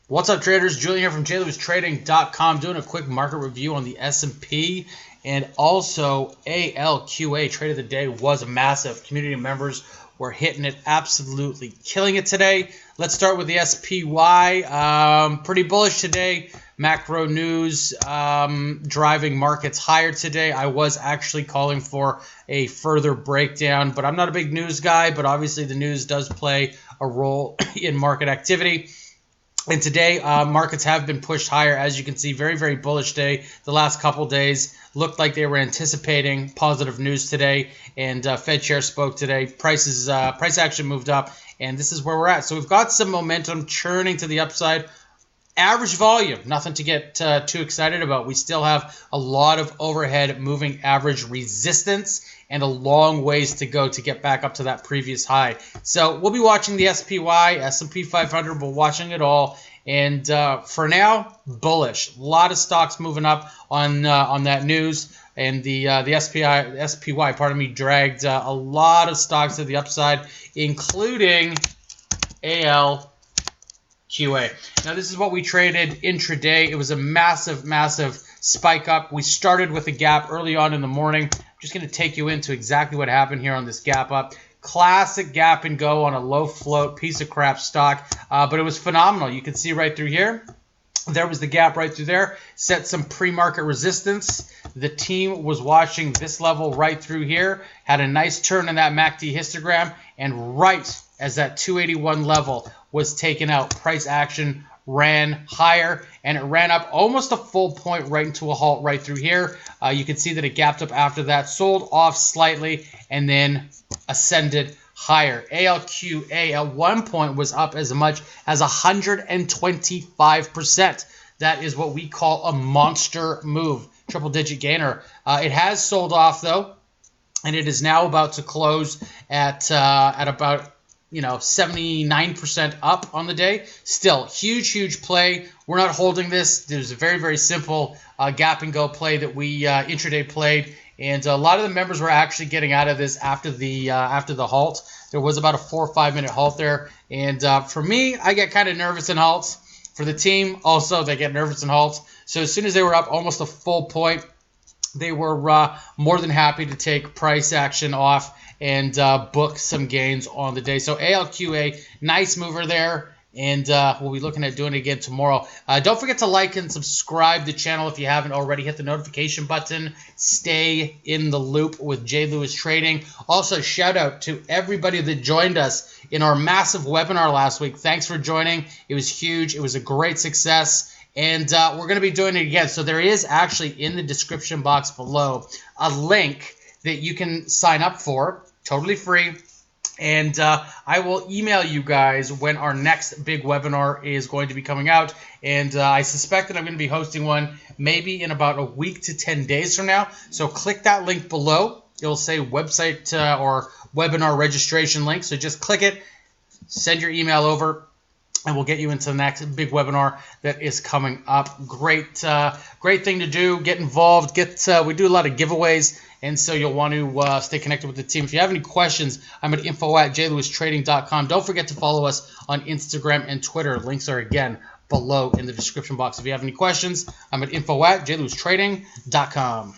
What's up, traders? Julian here from JLewisTrading.com doing a quick market review on the S&P and also ALQA. Trade of the day was massive. Community members were hitting it, absolutely killing it today. Let's start with the SPY. Pretty bullish today. Macro news driving markets higher today. I was actually calling for a further breakdown, but I'm not a big news guy, but obviously the news does play a role in market activity. And today, markets have been pushed higher. As you can see, very, very bullish day. The last couple days looked like they were anticipating positive news today. And Fed chair spoke today. Price action moved up, and this is where we're at. So we've got some momentum churning to the upside. Average volume, nothing to get too excited about. We still have a lot of overhead moving average resistance and a long ways to go to get back up to that previous high. So we'll be watching the SPY, S&P 500. We're watching it all. And for now, bullish. A lot of stocks moving up on that news. And the SPY, dragged a lot of stocks to the upside, including ALQA. Now, this is what we traded intraday. It was a massive, massive spike up. We started with a gap early on in the morning. I'm just going to take you into exactly what happened here on this gap up. Classic gap and go on a low float piece of crap stock, but it was phenomenal. You can see right through here. There was the gap right through there. Set some pre-market resistance. The team was watching this level right through here. Had a nice turn in that MACD histogram, and right as that 281 level was taken out, price action ran higher, and it ran up almost a full point right into a halt right through here. You can see that it gapped up after that, sold off slightly, and then ascended higher. ALQA at one point was up as much as 125%. That is what we call a monster move, triple-digit gainer. It has sold off, though, and it is now about to close at about 79% up on the day. Still, huge play. We're not holding this. There's a very, very simple gap and go play that we intraday played, and a lot of the members were actually getting out of this after the halt. There was about a 4 or 5 minute halt there, and for me, I get kind of nervous in halts. For the team, also, they get nervous in halts. So as soon as they were up almost a full point, they were more than happy to take price action off and book some gains on the day. So ALQA, nice mover there, and we'll be looking at doing it again tomorrow. Don't forget to like and subscribe to the channel if you haven't already. Hit the notification button. Stay in the loop with J. Lewis Trading. Also, shout out to everybody that joined us in our massive webinar last week. Thanks for joining. It was huge. It was a great success. And we're going to be doing it again. So there is actually in the description box below a link that you can sign up for, totally free. And I will email you guys when our next big webinar is going to be coming out. And I suspect that I'm going to be hosting one maybe in about a week to 10 days from now. So click that link below. It'll say website or webinar registration link. So just click it, send your email over, and we'll get you into the next big webinar that is coming up. Great thing to do. Get involved. We do a lot of giveaways, and so you'll want to stay connected with the team. If you have any questions, I'm at info@jlewistrading.com. Don't forget to follow us on Instagram and Twitter. Links are, again, below in the description box. If you have any questions, I'm at info@jlewistrading.com.